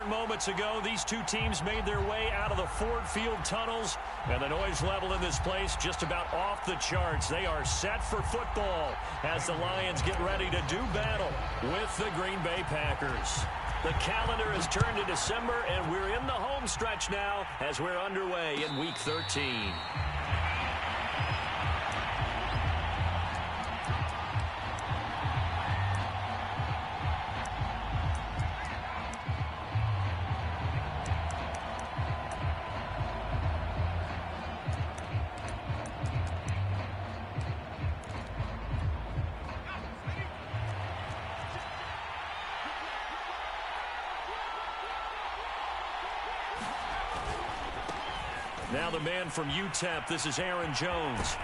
Moments ago, these two teams made their way out of the Ford Field tunnels, and the noise level in this place just about off the charts. They are set for football as the Lions get ready to do battle with the Green Bay Packers. The calendar has turned to December, and we're in the home stretch now as we're underway in Week 13. Now the man from UTEP, this is Aaron Jones.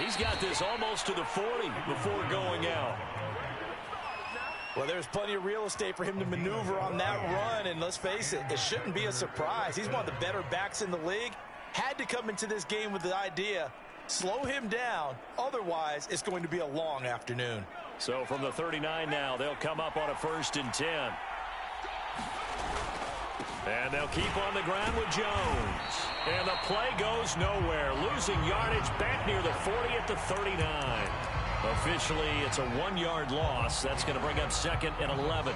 He's got this almost to the 40 before going out. Well, there's plenty of real estate for him to maneuver on that run, and let's face it, it shouldn't be a surprise. He's one of the better backs in the league. Had to come into this game with the idea, slow him down, otherwise it's going to be a long afternoon. So from the 39 now, they'll come up on a 1st and 10. And they'll keep on the ground with Jones. And the play goes nowhere. Losing yardage back near the 40 at the 39. Officially, it's a 1-yard loss. That's going to bring up 2nd and 11.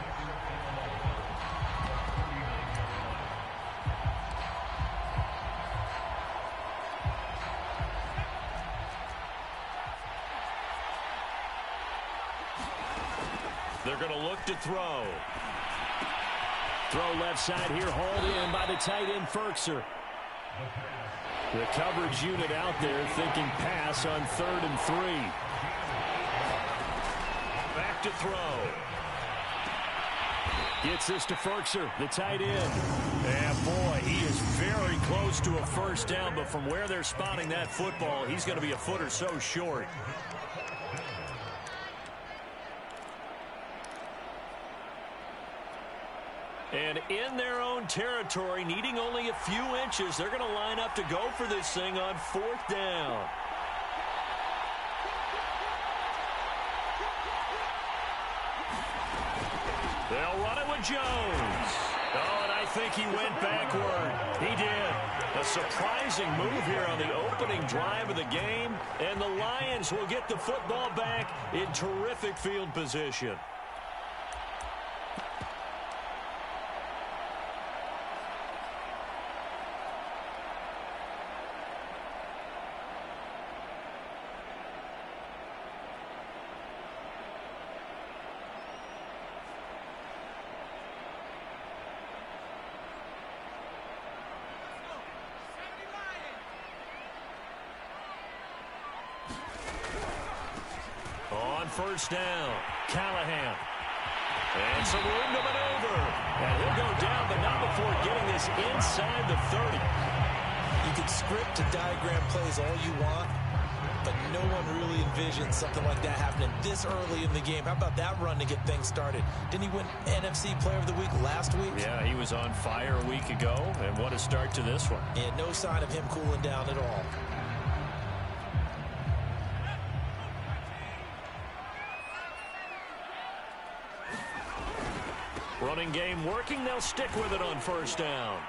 They're going to look to throw. Throw left side here, hauled in by the tight end, Ferkser. The coverage unit out there thinking pass on 3rd and 3. Back to throw. Gets this to Ferkser, the tight end. And boy, he is very close to a first down, but from where they're spotting that football, he's going to be a foot or so short. And in their own territory, needing only a few inches, they're going to line up to go for this thing on 4th down. They'll run it with Jones. Oh, and I think he went backward. He did. A surprising move here on the opening drive of the game, and the Lions will get the football back in terrific field position. First down, Callahan. And some room to maneuver. And he'll go down, but not before getting this inside the 30. You can script and diagram plays all you want, but no one really envisions something like that happening this early in the game. How about that run to get things started? Didn't he win NFC Player of the Week last week? Yeah, he was on fire a week ago, and what a start to this one. And no sign of him cooling down at all. Running game working. They'll stick with it on 1st down.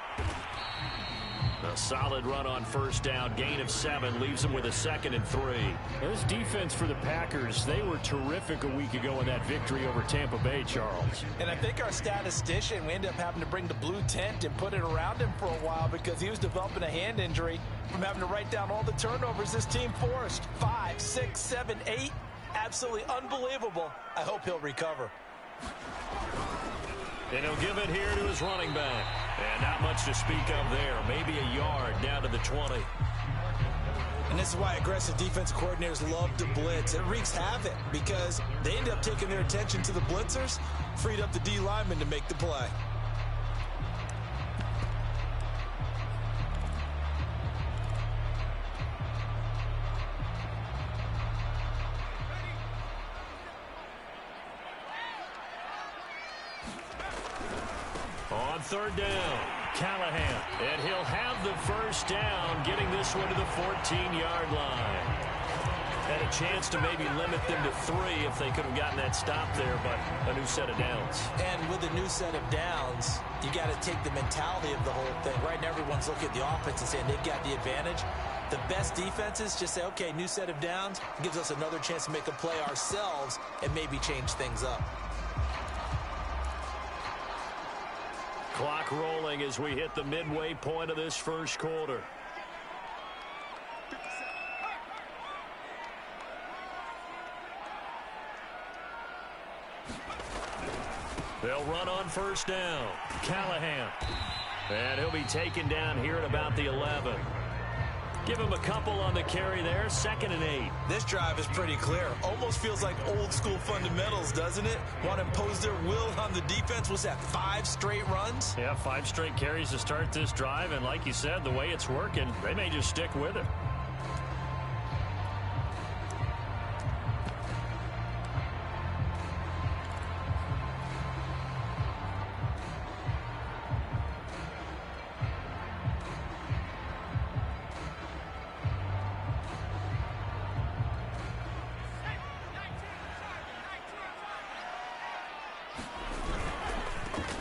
A solid run on 1st down. Gain of 7 leaves them with a 2nd and 3. There's defense for the Packers. They were terrific a week ago in that victory over Tampa Bay, Charles. And I think our statistician, we ended up having to bring the blue tent and put it around him for a while because he was developing a hand injury from having to write down all the turnovers this team forced. 5, 6, 7, 8. Absolutely unbelievable. I hope he'll recover. And he'll give it here to his running back. And not much to speak of there. Maybe a yard down to the 20. And this is why aggressive defense coordinators love to blitz. It wreaks havoc because they end up taking their attention to the blitzers, freed up the D lineman to make the play. On 3rd down, Callahan. And he'll have the first down, getting this one to the 14-yard line. Had a chance to maybe limit them to 3 if they could have gotten that stop there, but a new set of downs. And with a new set of downs, you got to take the mentality of the whole thing. Right now, everyone's looking at the offense and saying they've got the advantage. The best defenses just say, okay, new set of downs, gives us another chance to make a play ourselves and maybe change things up. Clock rolling as we hit the midway point of this first quarter. They'll run on first down. Callahan. And he'll be taken down here at about the 11. Give him a couple on the carry there. 2nd and 8. This drive is pretty clear. Almost feels like old school fundamentals, doesn't it? Want to impose their will on the defense. Was that 5 straight runs? Yeah, 5 straight carries to start this drive. And like you said, the way it's working, they may just stick with it.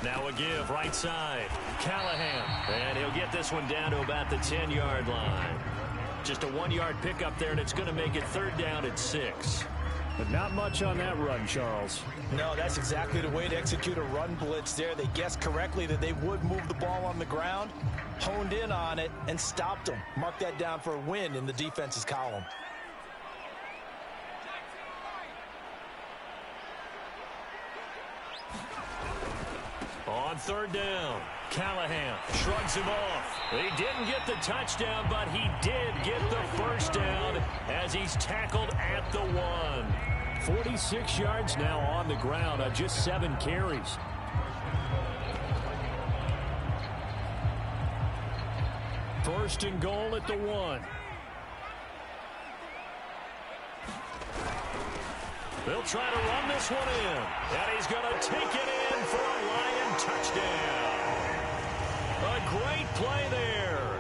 Now a give, right side. Callahan. And he'll get this one down to about the 10-yard line. Just a 1-yard pickup there, and it's going to make it 3rd down at 6. But not much on that run, Charles. No, that's exactly the way to execute a run blitz there. They guessed correctly that they would move the ball on the ground, honed in on it, and stopped them. Mark that down for a win in the defense's column. On 3rd down, Callahan shrugs him off. He didn't get the touchdown, but he did get the first down as he's tackled at the 1. 46 yards now on the ground on just 7 carries. First and goal at the 1. They'll try to run this one in. And he's going to take it in for a Lion touchdown. A great play there.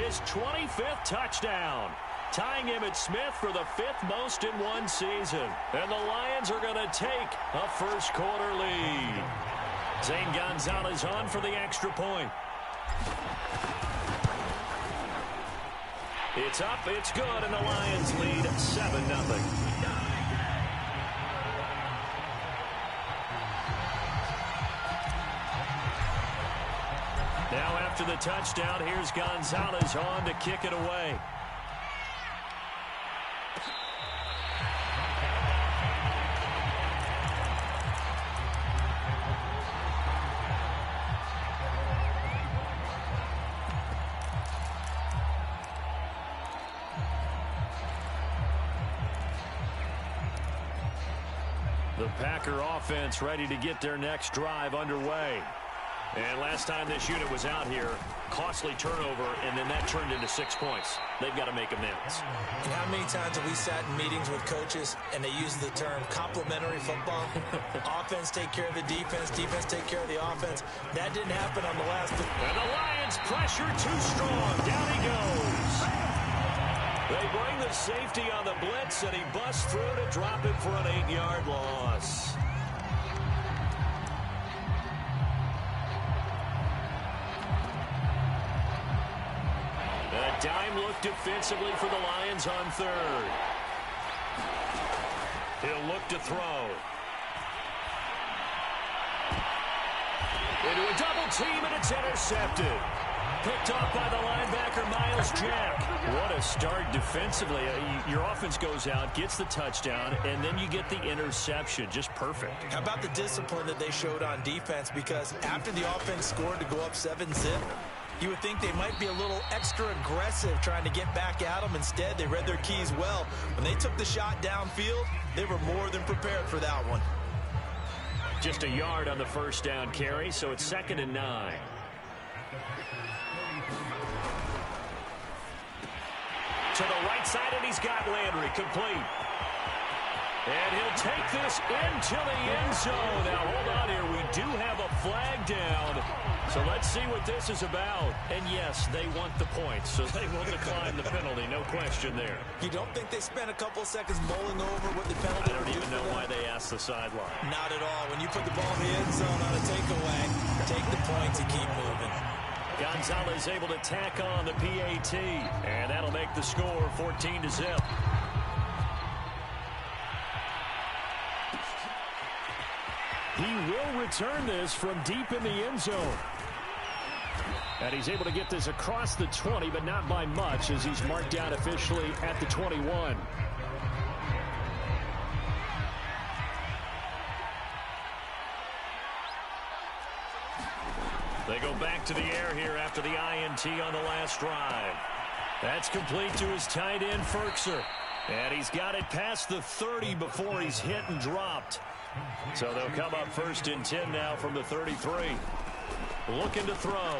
His 25th touchdown. Tying him at Smith for the 5th most in one season. And the Lions are going to take a first quarter lead. Zane Gonzalez on for the extra point. It's up, it's good, and the Lions lead 7-0. Now after the touchdown, here's Gonzalez on to kick it away. The Packer offense ready to get their next drive underway. And last time this unit was out here, costly turnover, and then that turned into 6 points. They've got to make amends. And how many times have we sat in meetings with coaches and they use the term complementary football? Offense take care of the defense, defense take care of the offense. That didn't happen on the last. And the Lions pressure too strong. Down he goes. They bring the safety on the blitz, and he busts through to drop him for an 8-yard loss. A dime look defensively for the Lions on 3rd. He'll look to throw. Into a double team, and it's intercepted. Picked off by the linebacker, Miles Jack. What a start defensively. Your offense goes out, gets the touchdown, and then you get the interception. Just perfect. How about the discipline that they showed on defense? Because after the offense scored to go up 7-zip, you would think they might be a little extra aggressive trying to get back at them. Instead, they read their keys well. When they took the shot downfield, they were more than prepared for that one. Just a yard on the first down carry, so it's 2nd and 9. To the right side, and he's got Landry complete. And he'll take this into the end zone. Now, hold on here. We do have a flag down. So let's see what this is about. And yes, they want the points, so they will decline the penalty. No question there. You don't think they spent a couple of seconds mulling over what the penalty I don't even know why they asked the sideline. Not at all. When you put the ball in the end zone on a takeaway, take the points and keep moving. Gonzalez able to tack on the PAT, and that'll make the score 14-0. He will return this from deep in the end zone. And he's able to get this across the 20, but not by much, as he's marked down officially at the 21. They go back to the air here after the INT on the last drive. That's complete to his tight end, Ferkser. And he's got it past the 30 before he's hit and dropped. So they'll come up 1st and 10 now from the 33. Looking to throw.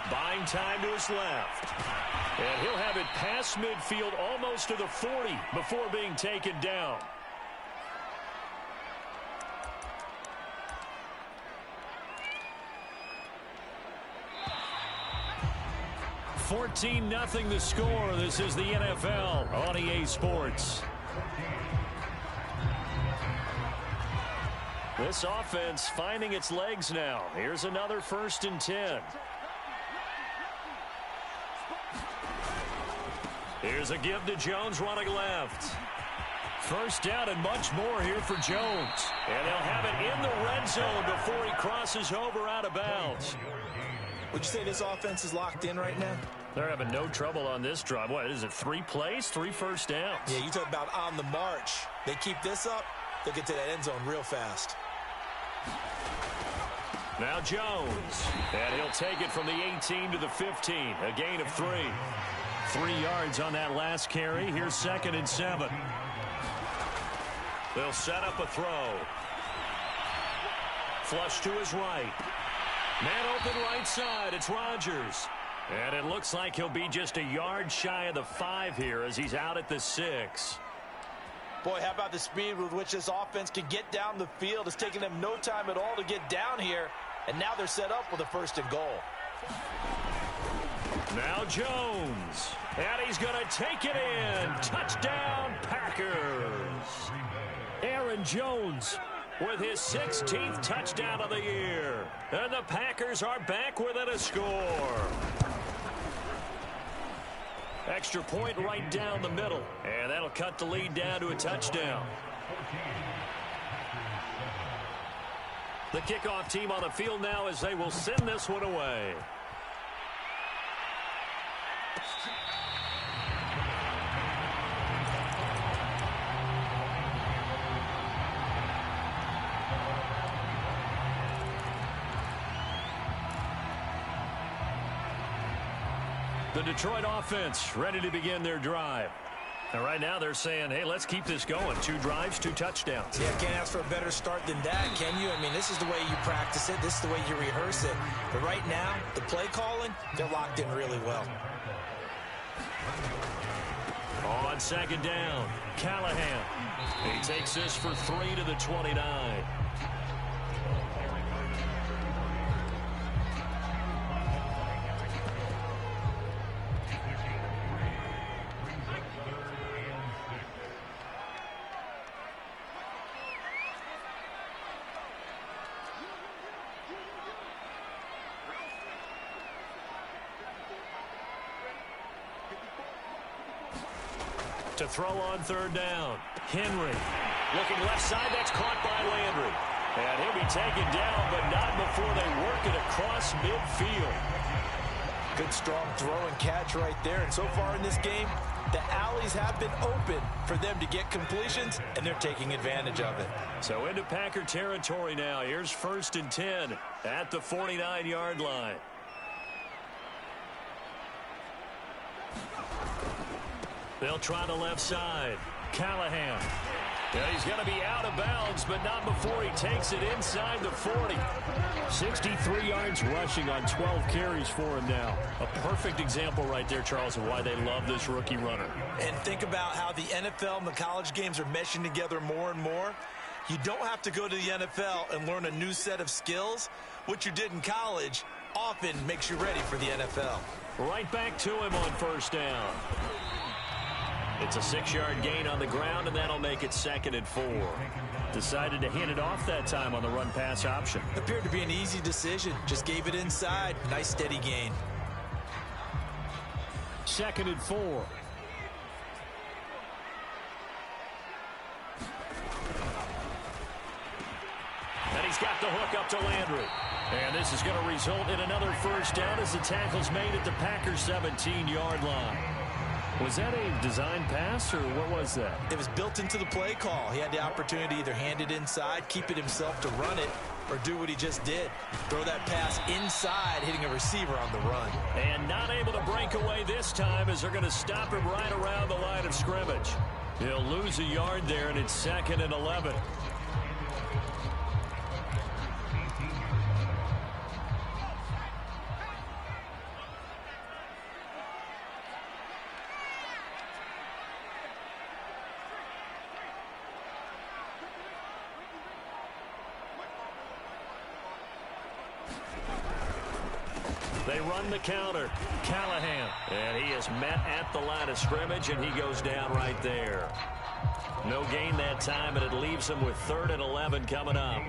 Buying time to his left. And he'll have it past midfield almost to the 40 before being taken down. $14-0 the score. This is the NFL on EA Sports. This offense finding its legs now. Here's another 1st and 10. Here's a give to Jones running left. 1st down and much more here for Jones. And they'll have it in the red zone before he crosses over out of bounds. Would you say this offense is locked in right now? They're having no trouble on this drive. What is it, 3 plays, 3 first downs? Yeah, you talk about on the march. They keep this up, they'll get to that end zone real fast. Now Jones, and he'll take it from the 18 to the 15, a gain of 3. 3 yards on that last carry. Here's 2nd and 7. They'll set up a throw. Flush to his right. Man open right side. It's Rodgers. And it looks like he'll be just a yard shy of the 5 here as he's out at the 6. Boy, how about the speed with which this offense can get down the field? It's taking them no time at all to get down here. And now they're set up with a 1st and goal. Now Jones. And he's going to take it in. Touchdown, Packers. Aaron Jones with his 16th touchdown of the year. And the Packers are back within a score. Extra point right down the middle. And that'll cut the lead down to a touchdown. The kickoff team on the field now as they will send this one away. The Detroit offense ready to begin their drive. And right now they're saying, hey, let's keep this going. 2 drives, 2 touchdowns. Yeah, can't ask for a better start than that, can you? I mean, this is the way you practice it. This is the way you rehearse it. But right now, the play calling, they're locked in really well. On 2nd down, Callahan. He takes this for 3 to the 29. To throw on 3rd down. Henry looking left side. That's caught by Landry. And he'll be taken down, but not before they work it across midfield. Good strong throw and catch right there. And so far in this game, the alleys have been open for them to get completions, and they're taking advantage of it. So into Packer territory now. Here's 1st and 10 at the 49-yard line. They'll try the left side. Callahan. Yeah, he's going to be out of bounds, but not before he takes it inside the 40. 63 yards rushing on 12 carries for him now. A perfect example right there, Charles, of why they love this rookie runner. And think about how the NFL and the college games are meshing together more and more. You don't have to go to the NFL and learn a new set of skills. What you did in college, often makes you ready for the NFL. Right back to him on first down. It's a 6-yard gain on the ground, and that'll make it 2nd and 4. Decided to hand it off that time on the run-pass option. Appeared to be an easy decision. Just gave it inside. Nice steady gain. 2nd and 4. And he's got the hook up to Landry. And this is going to result in another first down as the tackle's made at the Packers' 17-yard line. Was that a design pass, or what was that? It was built into the play call. He had the opportunity to either hand it inside, keep it himself to run it, or do what he just did. Throw that pass inside, hitting a receiver on the run. And not able to break away this time as they're going to stop him right around the line of scrimmage. He'll lose a yard there, and it's 2nd and 11. They run the counter. Callahan. And he is met at the line of scrimmage, and he goes down right there. No gain that time, and it leaves him with 3rd and 11 coming up.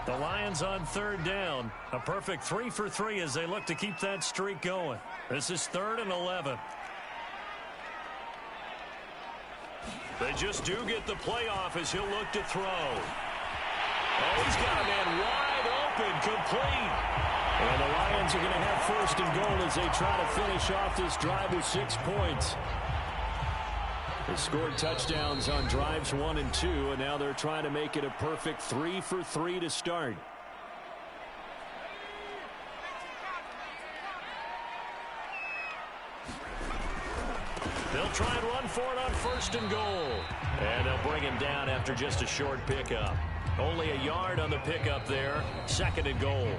The Lions on 3rd down. A perfect 3 for 3 as they look to keep that streak going. This is 3rd and 11. They just do get the play off as he'll look to throw. Oh, he's got a man wide open, complete. And the Lions are going to have 1st and goal as they try to finish off this drive with 6 points. They scored touchdowns on drives 1 and 2, and now they're trying to make it a perfect 3 for 3 to start. They'll try and run for it on 1st and goal. And they'll bring him down after just a short pickup. Only a yard on the pickup there. 2nd and goal.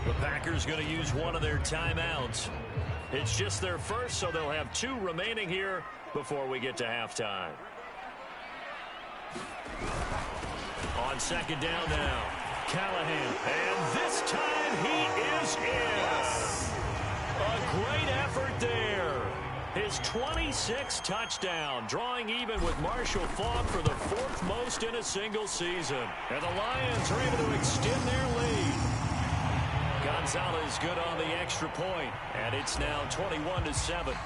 The Packers going to use one of their timeouts. It's just their first, so they'll have 2 remaining here before we get to halftime. On 2nd down now, Callahan. And this time he is in. A great effort there. His 26th touchdown, drawing even with Marshall Faulk for the 4th most in a single season. And the Lions are able to extend their lead. Gonzalez good on the extra point, and it's now 21-7.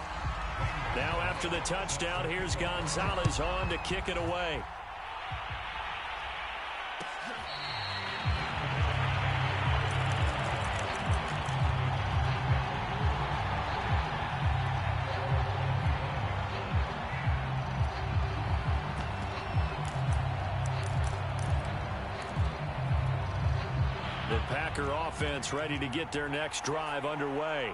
Now after the touchdown, here's Gonzalez on to kick it away. The Packer offense ready to get their next drive underway.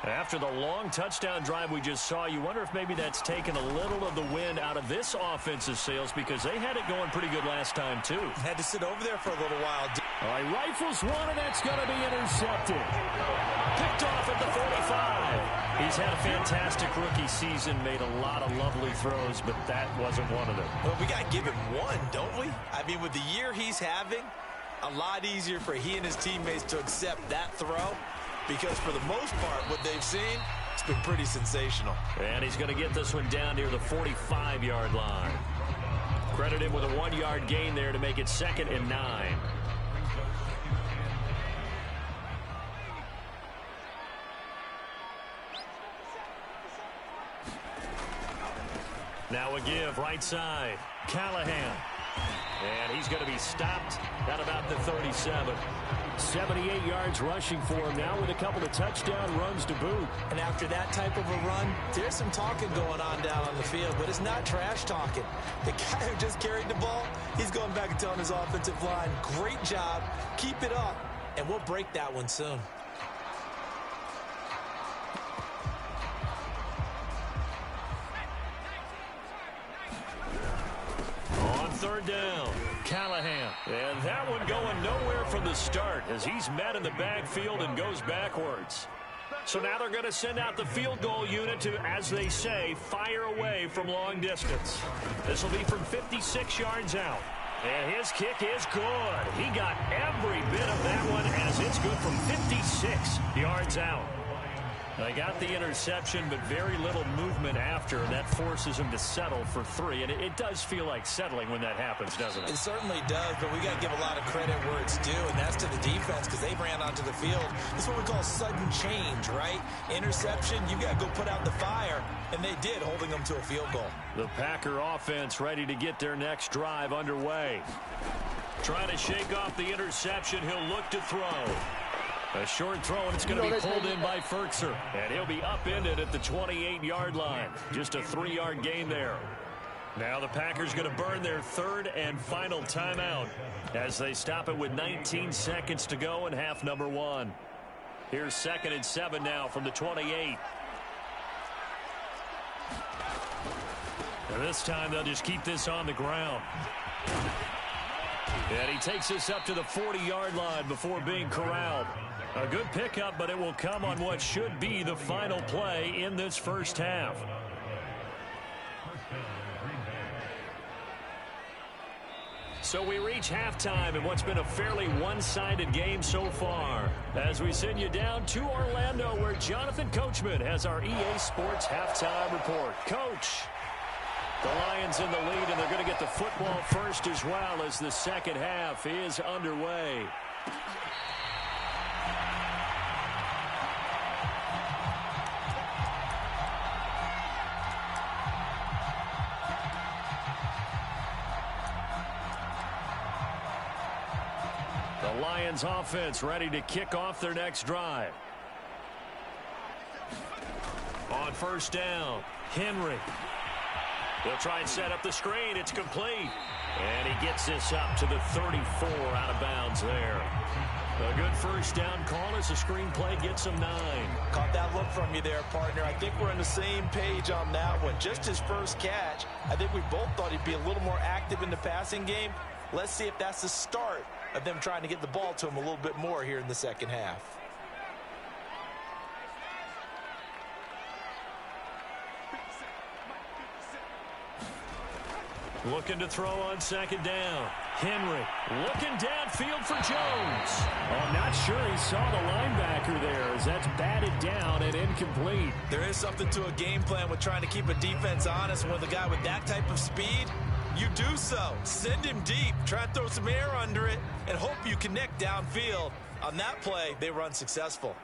After the long touchdown drive we just saw, you wonder if maybe that's taken a little of the wind out of this offensive sails because they had it going pretty good last time, too. Had to sit over there for a little while. All right, rifles one, and that's going to be intercepted. Picked off at the 45. He's had a fantastic rookie season, made a lot of lovely throws, but that wasn't one of them. Well, we got to give him one, don't we? I mean, with the year he's having, a lot easier for he and his teammates to accept that throw because for the most part, what they've seen, it's been pretty sensational. And he's going to get this one down near the 45-yard line. Credit him with a 1-yard gain there to make it 2nd and 9. Now a give right side. Callahan. And he's going to be stopped at about the 37. 78 yards rushing for him now with a couple of touchdown runs to boot. And after that type of a run, there's some talking going on down on the field, but it's not trash talking. The guy who just carried the ball, he's going back and telling his offensive line, great job, keep it up, and we'll break that one soon. third down. Callahan. And that one going nowhere from the start as he's met in the backfield and goes backwards. So now they're going to send out the field goal unit to, as they say, fire away from long distance. This will be from 56 yards out. And his kick is good. He got every bit of that one as it's good from 56 yards out. They got the interception, but very little movement after, and that forces him to settle for 3. And it does feel like settling when that happens, doesn't it? It certainly does, but we got to give a lot of credit where it's due, and that's to the defense because they ran onto the field. This is what we call sudden change, right? Interception, you got to go put out the fire, and they did, holding them to a field goal. The Packer offense ready to get their next drive underway. Trying to shake off the interception, he'll look to throw. A short throw, and it's going to be pulled in by Ferkser. And he'll be upended at the 28-yard line. Just a 3-yard gain there. Now the Packers going to burn their third and final timeout as they stop it with 19 seconds to go in half number 1. Here's 2nd and 7 now from the 28. And this time they'll just keep this on the ground. And he takes this up to the 40-yard line before being corralled. A good pickup, but it will come on what should be the final play in this first half. So we reach halftime in what's been a fairly one-sided game so far. As we send you down to Orlando, where Jonathan Coachman has our EA Sports halftime report. Coach, the Lions in the lead, and they're going to get the football first as well as the second half is underway. The Lions offense ready to kick off their next drive. On first down, Henry. They'll try and set up the screen. It's complete. And he gets this up to the 34 out of bounds there. A good first down call as the screenplay gets him 9. Caught that look from you there, partner. I think we're on the same page on that one. Just his first catch. I think we both thought he'd be a little more active in the passing game. Let's see if that's the start of them trying to get the ball to him a little bit more here in the second half. Looking to throw on second down. Henry looking downfield for Jones. Oh, I'm not sure he saw the linebacker there as that's batted down and incomplete. There is something to a game plan with trying to keep a defense honest. With a guy with that type of speed, you do so. Send him deep. Try and throw some air under it and hope you connect downfield. On that play, they run successful.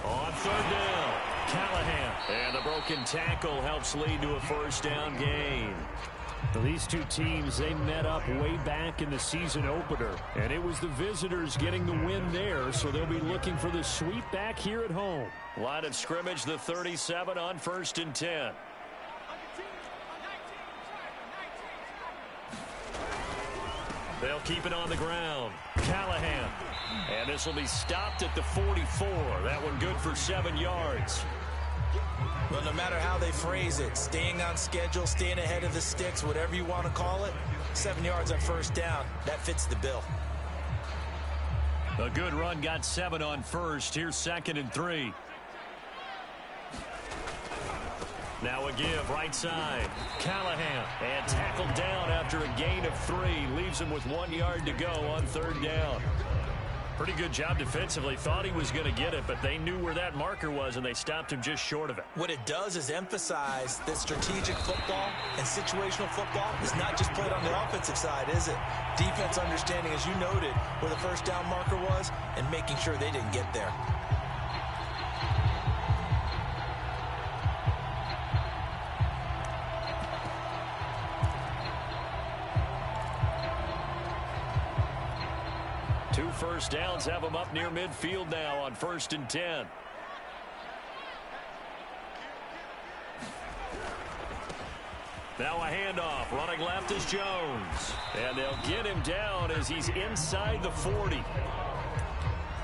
On third down, Callahan. And the broken tackle helps lead to a first down gain. These two teams, they met up way back in the season opener. And it was the visitors getting the win there, so they'll be looking for the sweep back here at home. Line of scrimmage, the 37 on 1st and 10. They'll keep it on the ground. Callahan. And this will be stopped at the 44. That one good for 7 yards. Well, no matter how they phrase it, staying on schedule, staying ahead of the sticks, whatever you want to call it, 7 yards on first down, that fits the bill. A good run got 7 on first. Here's 2nd and 3. Now a give right side. Callahan. And tackled down after a gain of 3. Leaves him with 1 yard to go on third down. Pretty good job defensively. Thought he was going to get it, but they knew where that marker was, and they stopped him just short of it. What it does is emphasize that strategic football and situational football is not just played on the offensive side, is it? Defense understanding, as you noted, where the first down marker was and making sure they didn't get there. Two first downs have them up near midfield now on 1st and 10. Now a handoff. Running left is Jones. And they'll get him down as he's inside the 40.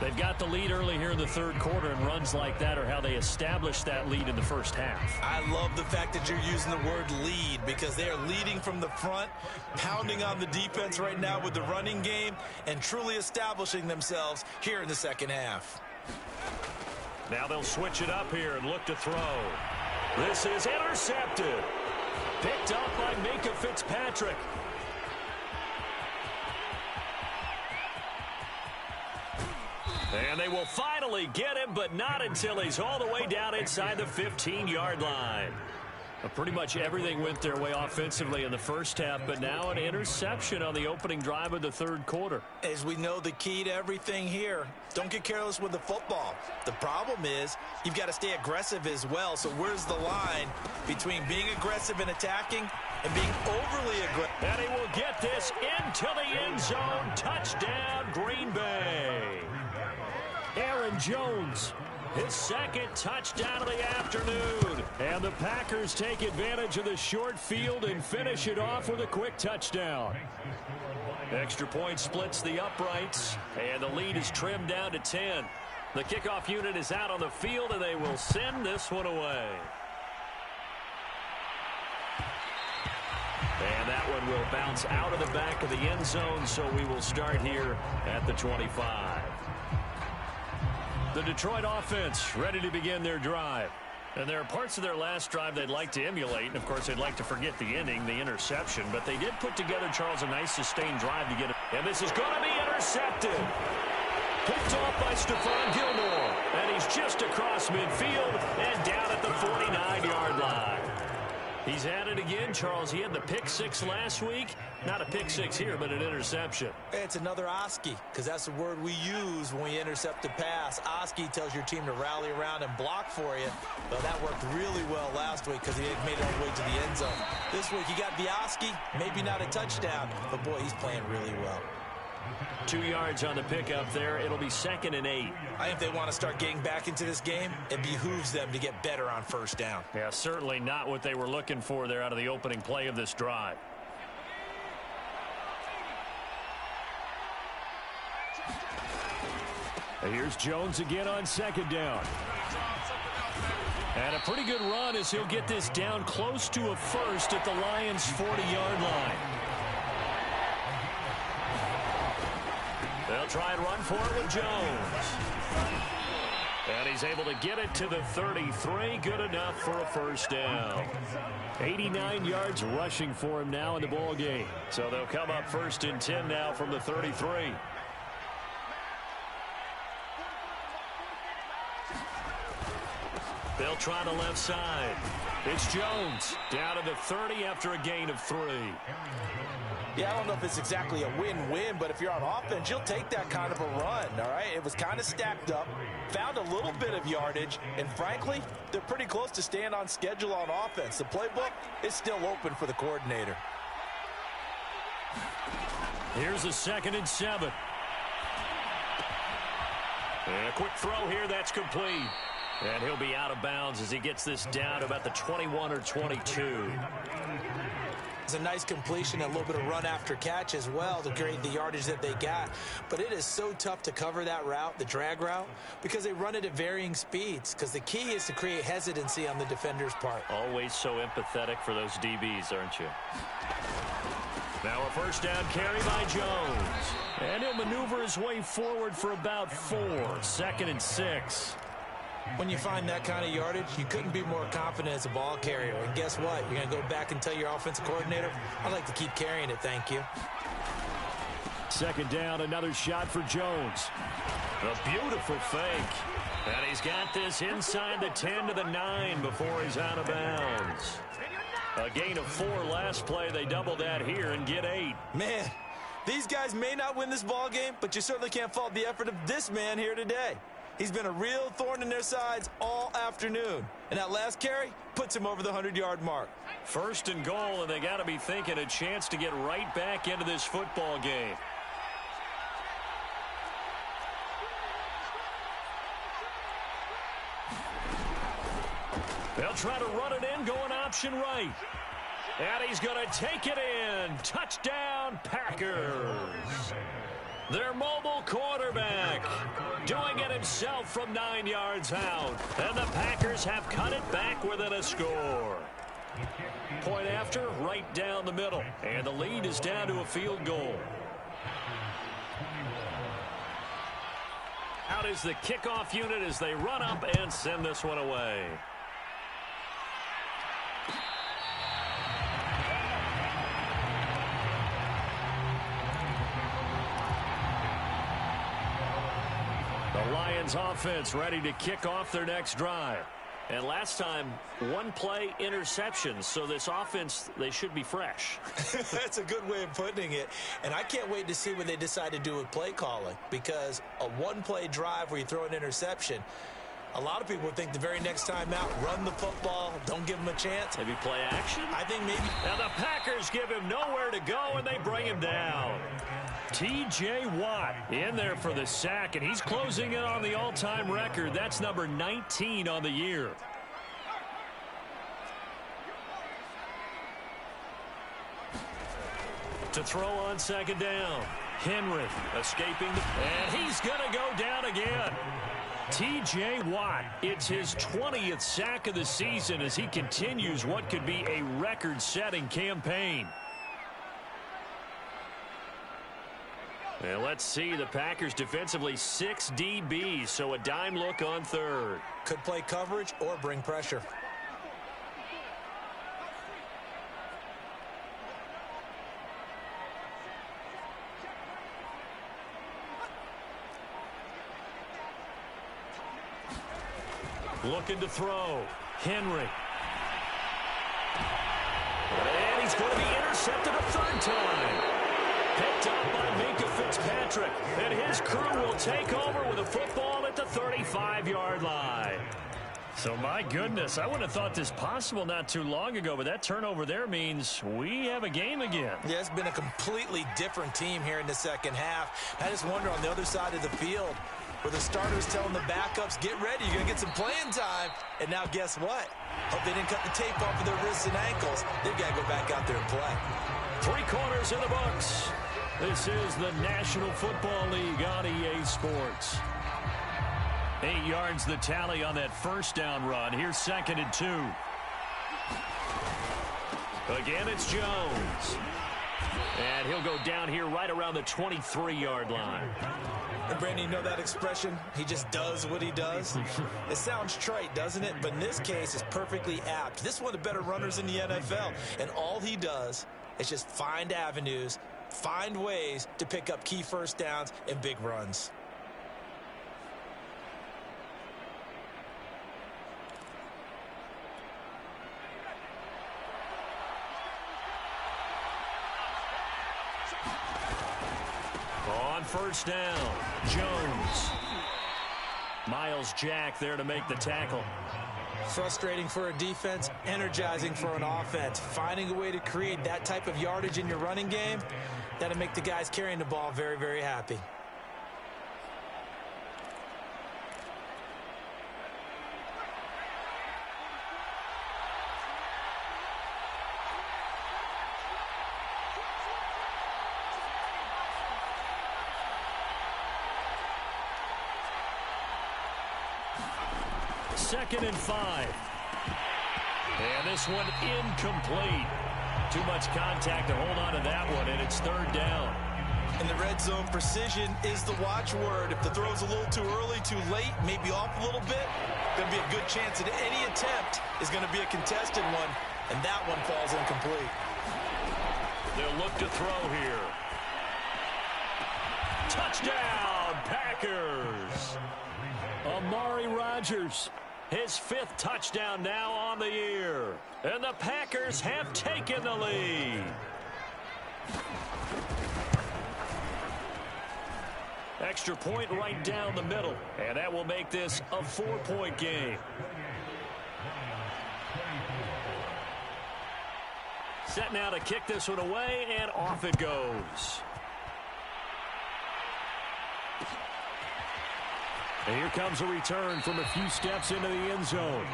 They've got the lead early here in the third quarter, and runs like that are how they establish that lead in the first half. I love the fact that you're using the word lead because they are leading from the front, pounding on the defense right now with the running game, and truly establishing themselves here in the second half. Now they'll switch it up here and look to throw. This is intercepted. Picked up by Minka Fitzpatrick. And they will finally get him, but not until he's all the way down inside the 15-yard line. Pretty much everything went their way offensively in the first half, but now an interception on the opening drive of the third quarter. As we know, the key to everything here, don't get careless with the football. The problem is you've got to stay aggressive as well. So where's the line between being aggressive and attacking and being overly aggressive? And he will get this into the end zone. Touchdown, Green Bay. Aaron Jones, his second touchdown of the afternoon. And the Packers take advantage of the short field and finish it off with a quick touchdown. Extra point splits the uprights, and the lead is trimmed down to 10. The kickoff unit is out on the field, and they will send this one away. And that one will bounce out of the back of the end zone, so we will start here at the 25. The Detroit offense ready to begin their drive. And there are parts of their last drive they'd like to emulate. And, of course, they'd like to forget the ending, the interception. But they did put together, Charles, a nice sustained drive to get it. And this is going to be intercepted. Picked off by Stephon Gilmore. And he's just across midfield and down at the 49-yard line. He's at it again, Charles. He had the pick six last week. Not a pick six here, but an interception. It's another Oski, because that's the word we use when we intercept a pass. Oski tells your team to rally around and block for you. But that worked really well last week because he had made it all the way to the end zone. This week he got the Oski, maybe not a touchdown, but boy, he's playing really well. 2 yards on the pickup there. It'll be 2nd and 8. I think if they want to start getting back into this game, it behooves them to get better on first down. Yeah, certainly not what they were looking for there out of the opening play of this drive. Here's Jones again on 2nd down. And a pretty good run as he'll get this down close to a first at the Lions' 40-yard line. They'll try and run for it with Jones. And he's able to get it to the 33. Good enough for a first down. 89 yards rushing for him now in the ball game. So they'll come up 1st and 10 now from the 33. They'll try the left side. It's Jones down to the 30 after a gain of 3. Yeah, I don't know if it's exactly a win-win, but if you're on offense, you'll take that kind of a run, all right? It was kind of stacked up, found a little bit of yardage, and frankly, they're pretty close to staying on schedule on offense. The playbook is still open for the coordinator. Here's a 2nd and 7. And a quick throw here, that's complete. And he'll be out of bounds as he gets this down to about the 21 or 22. It's a nice completion, a little bit of run after catch as well to create the yardage that they got. But it is so tough to cover that route, the drag route, because they run it at varying speeds. Because the key is to create hesitancy on the defender's part. Always so empathetic for those DBs, aren't you? Now a first down carry by Jones. And he'll maneuver his way forward for about 4. 2nd and 6. When you find that kind of yardage, you couldn't be more confident as a ball carrier. And guess what? You're going to go back and tell your offensive coordinator, I'd like to keep carrying it, thank you. 2nd down, another shot for Jones. A beautiful fake. And he's got this inside the 10 to the 9 before he's out of bounds. A gain of 4 last play. They double that here and get 8. Man, these guys may not win this ball game, but you certainly can't fault the effort of this man here today. He's been a real thorn in their sides all afternoon. And that last carry puts him over the 100-yard mark. 1st and goal, and they got to be thinking a chance to get right back into this football game. They'll try to run it in, going option right. And he's going to take it in. Touchdown, Packers. Their mobile quarterback doing it himself from 9 yards out. And the Packers have cut it back within a score. Point after, right down the middle. And the lead is down to a field goal. Out is the kickoff unit as they run up and send this one away. The Lions offense ready to kick off their next drive. And last time, one play interception. So this offense, they should be fresh. That's a good way of putting it. And I can't wait to see what they decide to do with play calling. Because a one-play drive where you throw an interception, a lot of people think the very next time out, run the football, don't give them a chance. Maybe play action? I think maybe. And the Packers give him nowhere to go, and they bring him down. T.J. Watt in there for the sack, and he's closing in on the all-time record. That's number 19 on the year. To throw on second down. Henry escaping, and he's going to go down again. T.J. Watt, it's his 20th sack of the season as he continues what could be a record-setting campaign. And let's see, the Packers defensively 6 DBs, so a dime look on third. Could play coverage or bring pressure. Looking to throw. Henry. And he's going to be intercepted a third time. Picked up by Minka Fitzpatrick. And his crew will take over with a football at the 35-yard line. So, my goodness, I wouldn't have thought this possible not too long ago, but that turnover there means we have a game again. Yeah, it's been a completely different team here in the second half. I just wonder on the other side of the field, where the starters telling the backups, get ready, you're going to get some playing time. And now guess what? Hope they didn't cut the tape off of their wrists and ankles. They've got to go back out there and play. 3 quarters in the books. This is the National Football League on EA Sports. 8 yards the tally on that first down run. Here's 2nd and 2. Again, it's Jones. And he'll go down here right around the 23-yard line. And Brandon, you know that expression? He just does what he does. It sounds trite, doesn't it? But in this case, it's perfectly apt. This is one of the better runners in the NFL. And all he does is just find avenues, find ways to pick up key first downs and big runs. On first down, Jones. Miles Jack there to make the tackle. Frustrating for a defense, energizing for an offense. Finding a way to create that type of yardage in your running game, that'll make the guys carrying the ball very, very happy. Second and 5. And this one incomplete. Too much contact to hold on to that one, and it's third down. In the red zone, precision is the watchword. If the throw's a little too early, too late, maybe off a little bit, going to be a good chance that any attempt is going to be a contested one, and that one falls incomplete. They'll look to throw here. Touchdown, Packers. Amari Rodgers, his 5th touchdown now on the year. And the Packers have taken the lead. Extra point right down the middle. And that will make this a 4-point game. Set now to kick this one away, and off it goes. And here comes a return from a few steps into the end zone.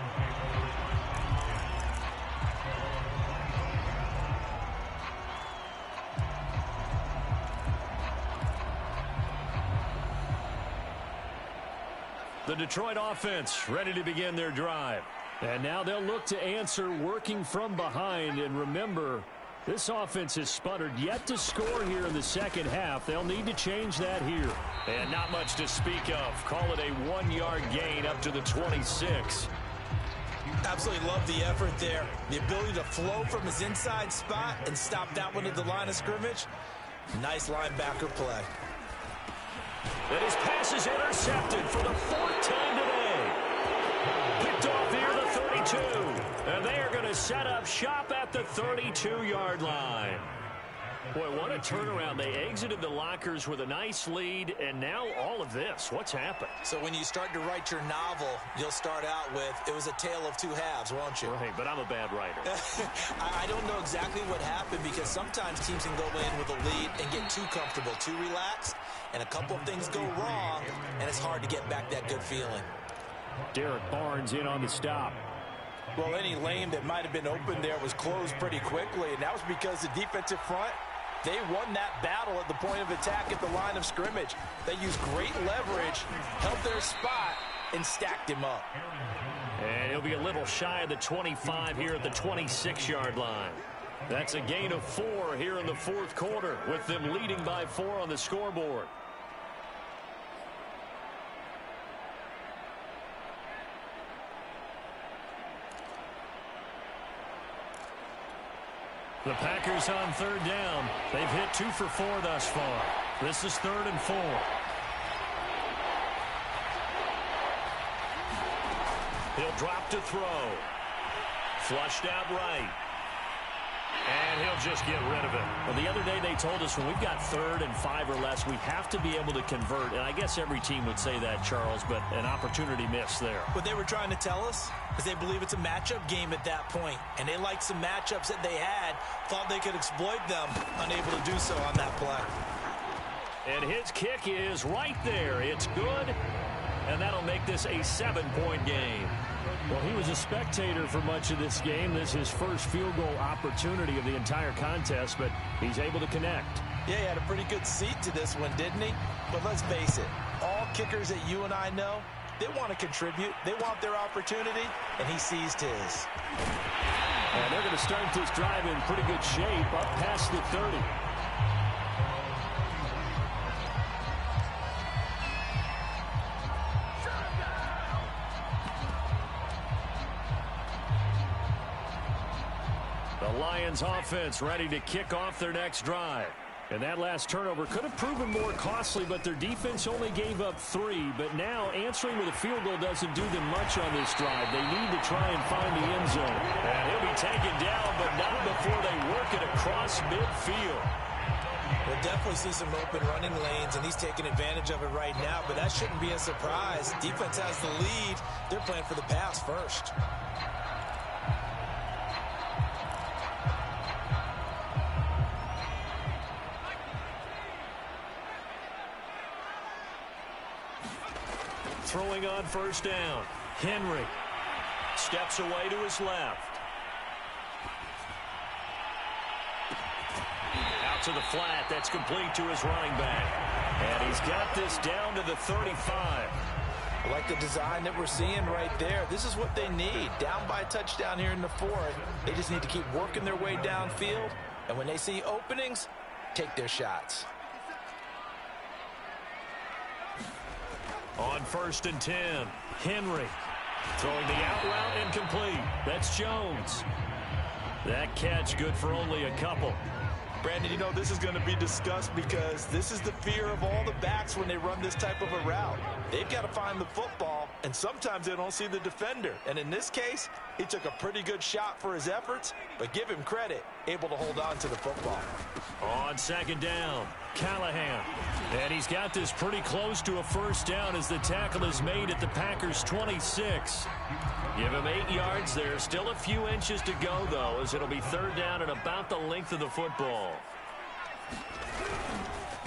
The Detroit offense ready to begin their drive. And now they'll look to answer working from behind. And remember, this offense has sputtered yet to score here in the second half. They'll need to change that here. And not much to speak of. Call it a 1-yard gain up to the 26. Absolutely love the effort there. The ability to flow from his inside spot and stop that one at the line of scrimmage. Nice linebacker play. And his pass is intercepted for the 4th time today. Picked off near the 32. And they are going to set up shop at the 32-yard line. Boy, what a turnaround. They exited the lockers with a nice lead, and now all of this. What's happened? So when you start to write your novel, you'll start out with, it was a tale of two halves, won't you? Right, but I'm a bad writer. I don't know exactly what happened, because sometimes teams can go in with a lead and get too comfortable, too relaxed, and a couple of things go wrong, and it's hard to get back that good feeling. Derek Barnes in on the stop. Well, any lane that might have been open there was closed pretty quickly, and that was because the defensive front, they won that battle at the point of attack at the line of scrimmage. They used great leverage, held their spot, and stacked him up. And he'll be a little shy of the 25 here at the 26-yard line. That's a gain of 4 here in the 4th quarter, with them leading by 4 on the scoreboard. The Packers on 3rd down. They've hit 2 for 4 thus far. This is 3rd and 4. He'll drop to throw. Flushed out right. And he'll just get rid of it. Well, the other day they told us when we've got 3rd and 5 or less, we have to be able to convert. And I guess every team would say that, Charles, but an opportunity missed there. What they were trying to tell us is they believe it's a matchup game at that point. And they liked some matchups that they had, thought they could exploit them, unable to do so on that play. And his kick is right there. It's good. And that'll make this a 7-point game. Well, he was a spectator for much of this game. This is his first field goal opportunity of the entire contest, but he's able to connect. Yeah, he had a pretty good seat to this one, didn't he? But let's face it, all kickers that you and I know, they want to contribute. They want their opportunity, and he seized his. And they're going to start this drive in pretty good shape up past the 30. The Lions offense ready to kick off their next drive. And that last turnover could have proven more costly, but their defense only gave up 3. But now answering with a field goal doesn't do them much on this drive. They need to try and find the end zone. And he'll be taken down, but not before they work it across midfield. We'll definitely see some open running lanes, and he's taking advantage of it right now, but that shouldn't be a surprise. Defense has the lead. They're playing for the pass first. Throwing on 1st down. Henry steps away to his left. Out to the flat. That's complete to his running back. And he's got this down to the 35. I like the design that we're seeing right there. This is what they need. Down by a touchdown here in the 4th. They just need to keep working their way downfield. And when they see openings, take their shots. On 1st and 10, Henry throwing the out route incomplete. That's Jones. That catch good for only a couple. Brandon, you know, this is going to be discussed because this is the fear of all the backs when they run this type of a route. They've got to find the football, and sometimes they don't see the defender. And in this case, he took a pretty good shot for his efforts, but give him credit, able to hold on to the football. On 2nd down, Callahan. And he's got this pretty close to a 1st down as the tackle is made at the Packers' 26. Give him 8 yards there. Still a few inches to go, though, as it'll be 3rd down and about the length of the football.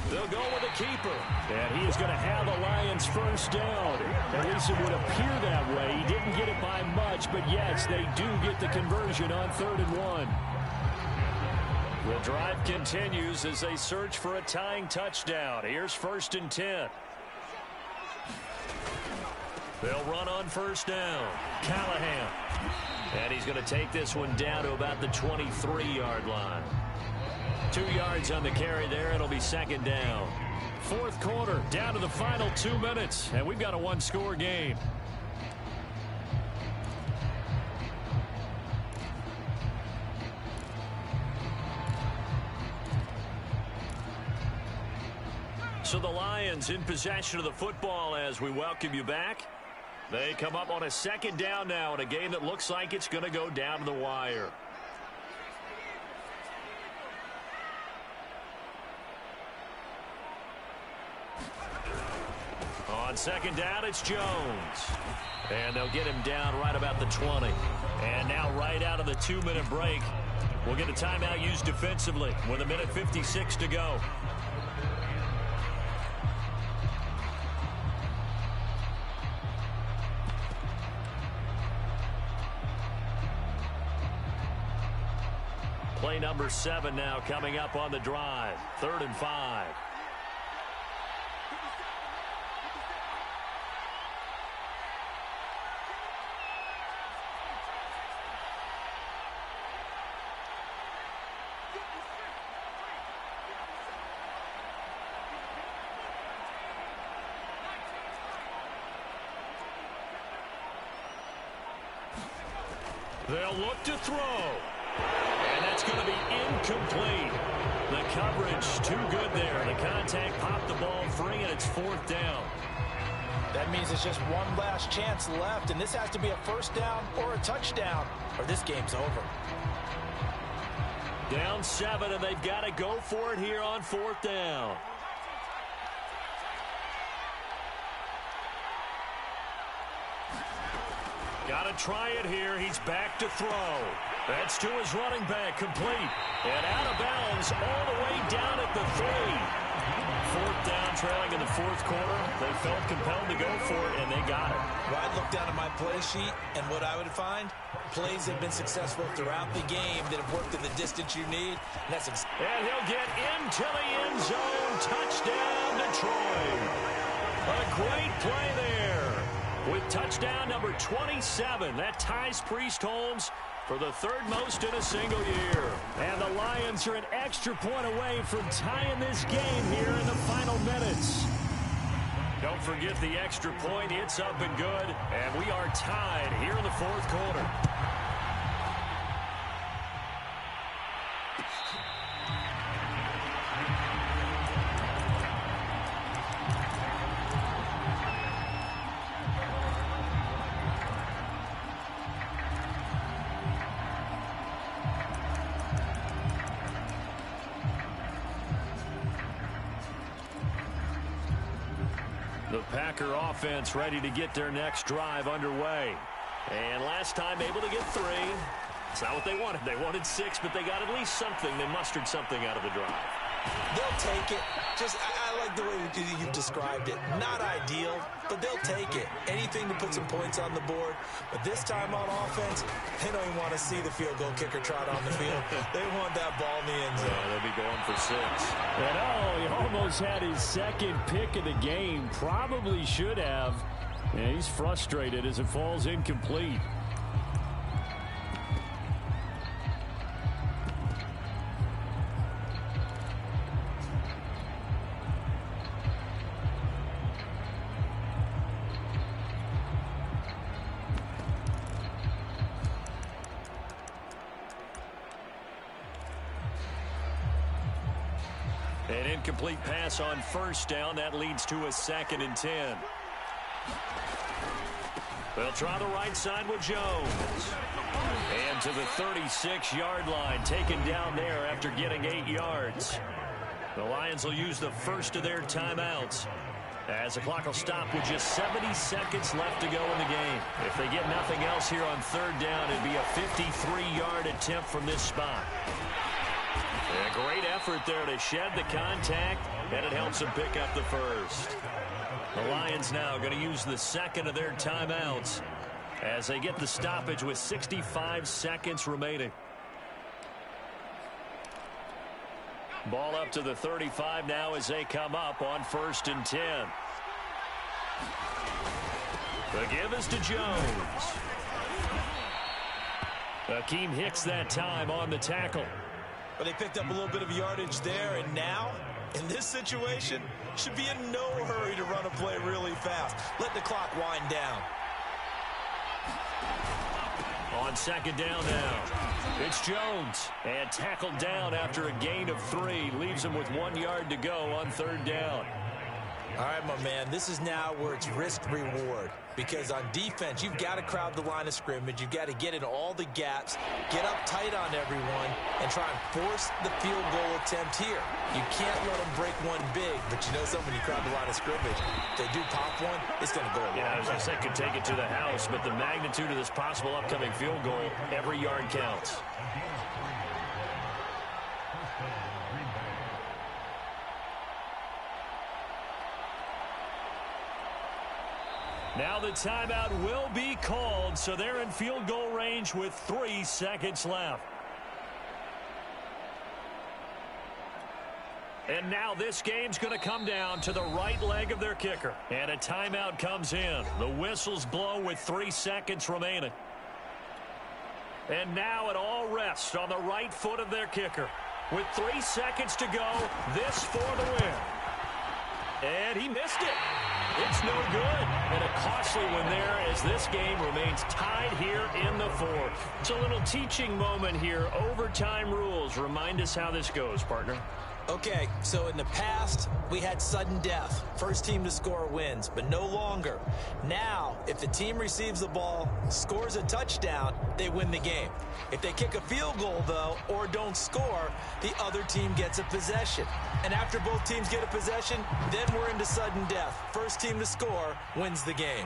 They'll go with the keeper. And he is going to have the Lions' 1st down. At least it would appear that way. He didn't get it by much, but yes, they do get the conversion on 3rd and 1. The drive continues as they search for a tying touchdown. Here's 1st and 10. They'll run on first down. Callahan. And he's going to take this one down to about the 23-yard line. 2 yards on the carry there. It'll be second down. Fourth quarter, down to the final 2 minutes. And we've got a one-score game. So the Lions in possession of the football as we welcome you back. They come up on a second down now in a game that looks like it's going to go down to the wire. On second down, it's Jones. And they'll get him down right about the 20. And now right out of the 2-minute break, we'll get a timeout used defensively with 1:56 to go. Play number 7 now coming up on the drive. 3rd and 5. They'll look to throw. And that's going to be incomplete. The coverage too good there. The contact popped the ball free, and it's 4th down. That means it's just one last chance left, and this has to be a first down or a touchdown, or this game's over. Down 7, and they've got to go for it here on 4th down. Got to try it here. He's back to throw. That's to his running back, complete. And out of bounds all the way down at the 3. 4th down, trailing in the 4th quarter. They felt compelled to go for it, and they got it. Well, I'd look down at my play sheet, and what I would find, plays have been successful throughout the game that have worked at the distance you need. And he'll get into the end zone. Touchdown, Detroit. A great play there. With touchdown number 27, that ties Priest Holmes for the 3rd most in a single year. And the Lions are an extra point away from tying this game here in the final minutes. Don't forget the extra point. It's up and good. And we are tied here in the 4th quarter. The Packer offense ready to get their next drive underway. And last time able to get 3. It's not what they wanted. They wanted 6, but they got at least something. They mustered something out of the drive. They'll take it. I like the way you've described it. Not ideal, but they'll take it. Anything to put some points on the board. But this time on offense, they don't even want to see the field goal kicker trot on the field. They want that ball in the end zone. Yeah, they'll be going for 6. And he almost had his 2nd pick of the game. Probably should have. Yeah, he's frustrated as it falls incomplete. An incomplete pass on first down. That leads to a 2nd and 10. They'll try the right side with Jones. And to the 36-yard line, taken down there after getting 8 yards. The Lions will use the first of their timeouts as the clock will stop with just 70 seconds left to go in the game. If they get nothing else here on 3rd down, it'd be a 53-yard attempt from this spot. And a great effort there to shed the contact, and it helps them pick up the first. The Lions now going to use the 2nd of their timeouts as they get the stoppage with 65 seconds remaining. Ball up to the 35 now as they come up on 1st and 10. The give is to Jones. Akeem Hicks that time on the tackle. But they picked up a little bit of yardage there, and now, in this situation, should be in no hurry to run a play really fast. Let the clock wind down. On second down now, it's Jones. And tackled down after a gain of 3. Leaves him with 1 yard to go on third down. All right, my man, this is now where it's risk-reward. Because on defense, you've got to crowd the line of scrimmage. You've got to get in all the gaps, get up tight on everyone, and try and force the field goal attempt here. You can't let them break one big, but you know something, when you crowd the line of scrimmage, if they do pop one, it's going to go a long way. Yeah, as I said, could take it to the house, but the magnitude of this possible upcoming field goal, every yard counts. Now the timeout will be called, so they're in field goal range with 3 seconds left. And now this game's going to come down to the right leg of their kicker. And a timeout comes in. The whistles blow with 3 seconds remaining. And now it all rests on the right foot of their kicker. With 3 seconds to go, this for the win. And he missed it. It's no good. And a costly one there as this game remains tied here in the 4th. It's a little teaching moment here. Overtime rules. Remind us how this goes, partner. Okay, so in the past, we had sudden death. First team to score wins, but no longer. Now, if the team receives the ball, scores a touchdown, they win the game. If they kick a field goal, though, or don't score, the other team gets a possession. And after both teams get a possession, then we're into sudden death. First team to score wins the game.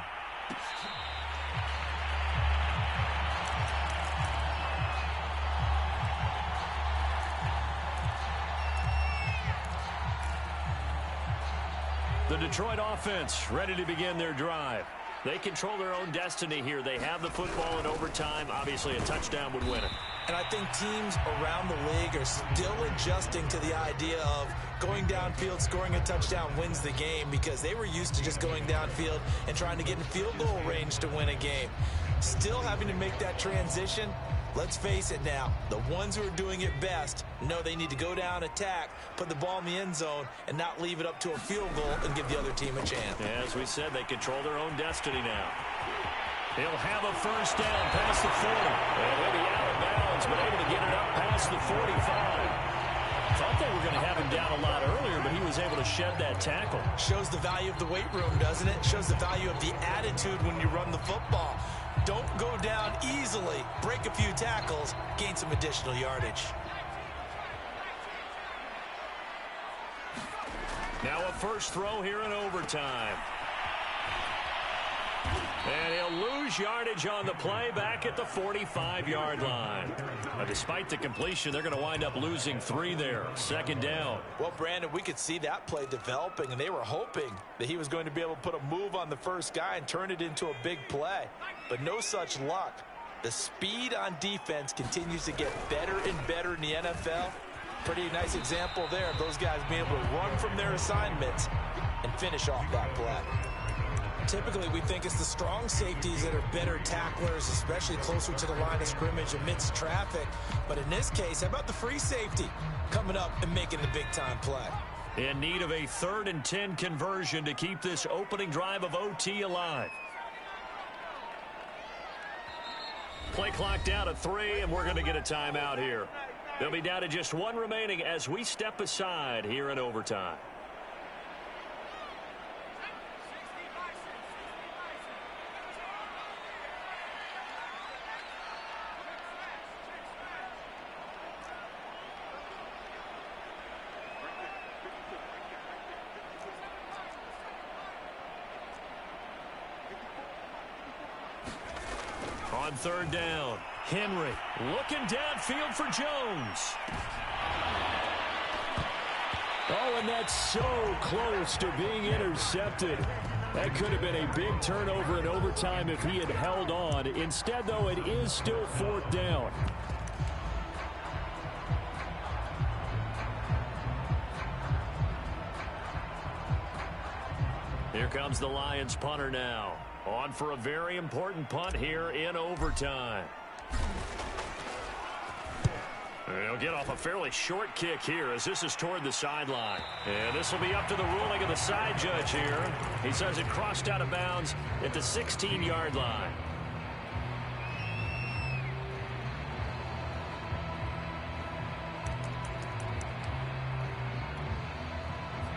The Detroit offense ready to begin their drive. They control their own destiny here. They have the football in overtime. Obviously, a touchdown would win it. And I think teams around the league are still adjusting to the idea of going downfield, scoring a touchdown wins the game, because they were used to just going downfield and trying to get in field goal range to win a game. Still having to make that transition. Let's face it now, the ones who are doing it best know they need to go down, attack, put the ball in the end zone, and not leave it up to a field goal and give the other team a chance. As we said, they control their own destiny now. He'll have a first down past the 40. And he'll be out of bounds, but able to get it up past the 45. Thought they were going to have him down a lot earlier, but he was able to shed that tackle. Shows the value of the weight room, doesn't it? Shows the value of the attitude when you run the football. Don't go down easily. Break a few tackles. Gain some additional yardage. Now a first throw here in overtime. And he'll lose yardage on the play back at the 45-yard line. Despite the completion, they're going to wind up losing 3 there. Second down. Well, Brandon, we could see that play developing, and they were hoping that he was going to be able to put a move on the first guy and turn it into a big play. But no such luck. The speed on defense continues to get better and better in the NFL. Pretty nice example there of those guys being able to run from their assignments and finish off that play. Typically, we think it's the strong safeties that are better tacklers, especially closer to the line of scrimmage amidst traffic. But in this case, how about the free safety coming up and making the big-time play? In need of a 3rd and 10 conversion to keep this opening drive of OT alive. Play clock down to 3, and we're going to get a timeout here. They'll be down to just 1 remaining as we step aside here in overtime. On third down, Henry looking downfield for Jones. Oh, and that's so close to being intercepted. That could have been a big turnover in overtime if he had held on. Instead, though, it is still 4th down. Here comes the Lions punter now. On for a very important punt here in overtime. He'll get off a fairly short kick here as this is toward the sideline. And this will be up to the ruling of the side judge here. He says it crossed out of bounds at the 16-yard line.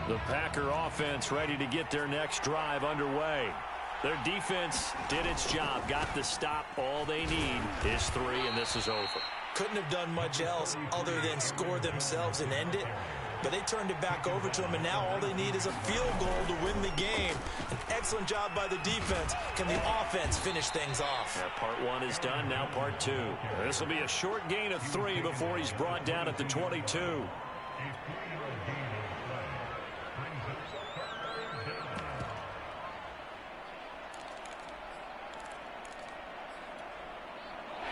The Packer offense ready to get their next drive underway. Their defense did its job, got the stop. All they need is 3, and this is over. Couldn't have done much else other than score themselves and end it. But they turned it back over to them, and now all they need is a field goal to win the game. An excellent job by the defense. Can the offense finish things off? Yeah, part 1 is done, now part 2. This will be a short gain of 3 before he's brought down at the 22.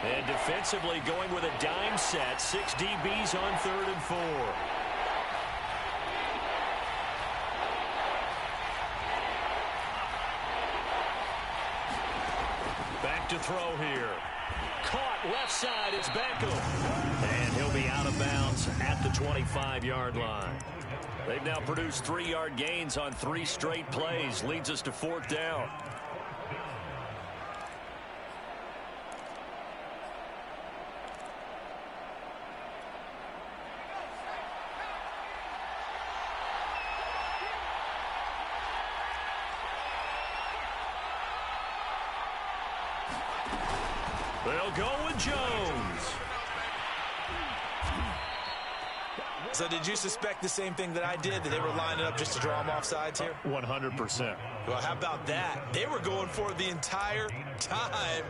And defensively going with a dime set. 6 DBs on 3rd and 4. Back to throw here. Caught left side. It's Beckham. And he'll be out of bounds at the 25-yard line. They've now produced 3-yard gains on 3 straight plays. Leads us to 4th down. They'll go with Jones. So did you suspect the same thing that I did, that they were lining up just to draw them off sides here? 100%. Well, how about that? They were going for it the entire time.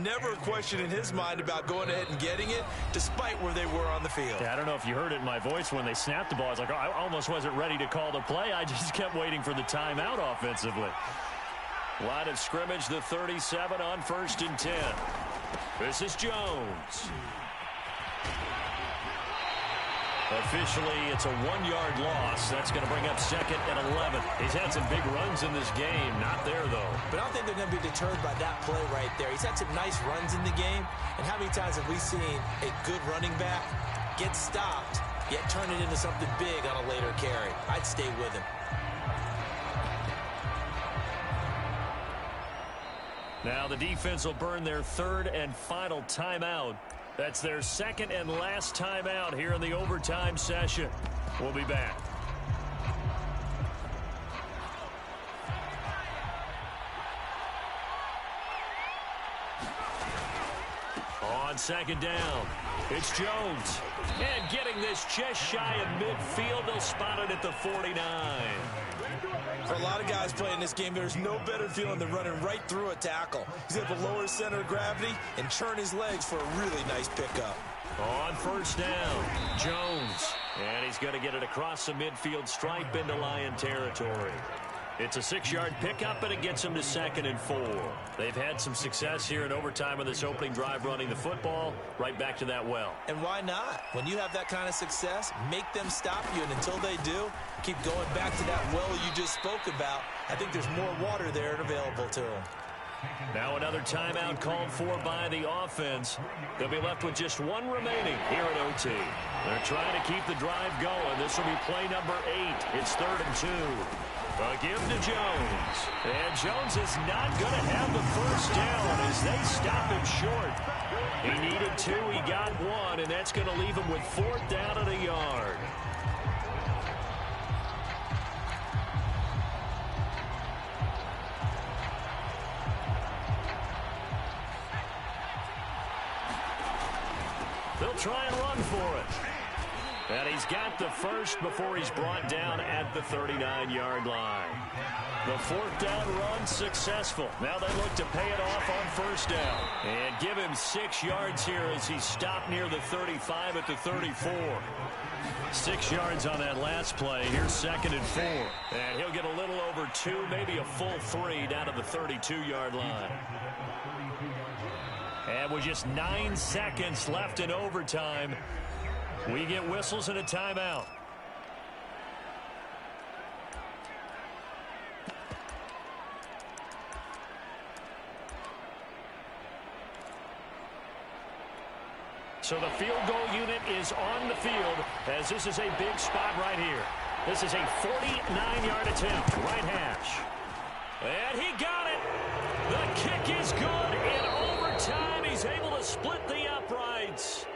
Never a question in his mind about going ahead and getting it, despite where they were on the field. Yeah, I don't know if you heard it in my voice when they snapped the ball. I was like, oh, I almost wasn't ready to call the play. I just kept waiting for the timeout offensively. Line of scrimmage, the 37 on 1st and 10. This is Jones. Officially, it's a 1-yard loss. That's going to bring up 2nd and 11. He's had some big runs in this game. Not there, though. But I don't think they're going to be deterred by that play right there. He's had some nice runs in the game. And how many times have we seen a good running back get stopped, yet turn it into something big on a later carry? I'd stay with him. Now the defense will burn their 3rd and final timeout. That's their 2nd and last timeout here in the overtime session. We'll be back. On 2nd down, it's Jones. And getting this just shy of midfield, they'll spot it at the 49. For a lot of guys playing this game, there's no better feeling than running right through a tackle. He's able to lower his center of gravity and churn his legs for a really nice pickup. On 1st down, Jones. And he's going to get it across the midfield stripe into Lion territory. It's a 6-yard pickup, and it gets him to 2nd and 4. They've had some success here in overtime on this opening drive running the football. Right back to that well. And why not? When you have that kind of success, make them stop you, and until they do, keep going back to that well you just spoke about. I think there's more water there and available to them. Now another timeout called for by the offense. They'll be left with just 1 remaining here at OT. They're trying to keep the drive going. This will be play number 8. It's 3rd and 2. A give to Jones. And Jones is not going to have the 1st down as they stop him short. He needed 2. He got 1, and that's going to leave him with 4th down and a yard. They'll try and run for it. And he's got the 1st before he's brought down at the 39-yard line. The 4th down run successful. Now they look to pay it off on 1st down. And give him 6 yards here as he stopped near the 35 at the 34. 6 yards on that last play. Here's 2nd and 4. And he'll get a little over 2, maybe a full 3 down to the 32-yard line. And with just 9 seconds left in overtime, we get whistles and a timeout. So the field goal unit is on the field as this is a big spot right here. This is a 49-yard attempt, right hash. And he got it. The kick is good. In overtime, he's able to split the uprights.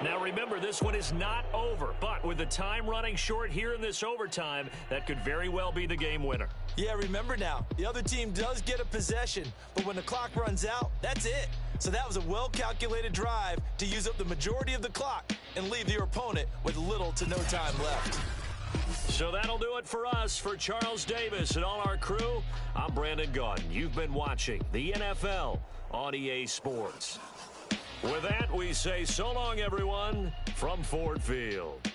Now remember, this one is not over, but with the time running short here in this overtime, that could very well be the game winner. Yeah, remember now, the other team does get a possession, but when the clock runs out, that's it. So that was a well-calculated drive to use up the majority of the clock and leave your opponent with little to no time left. So that'll do it for us. For Charles Davis and all our crew, I'm Brandon Gaudin. You've been watching the NFL on EA Sports. With that, we say so long, everyone, from Ford Field.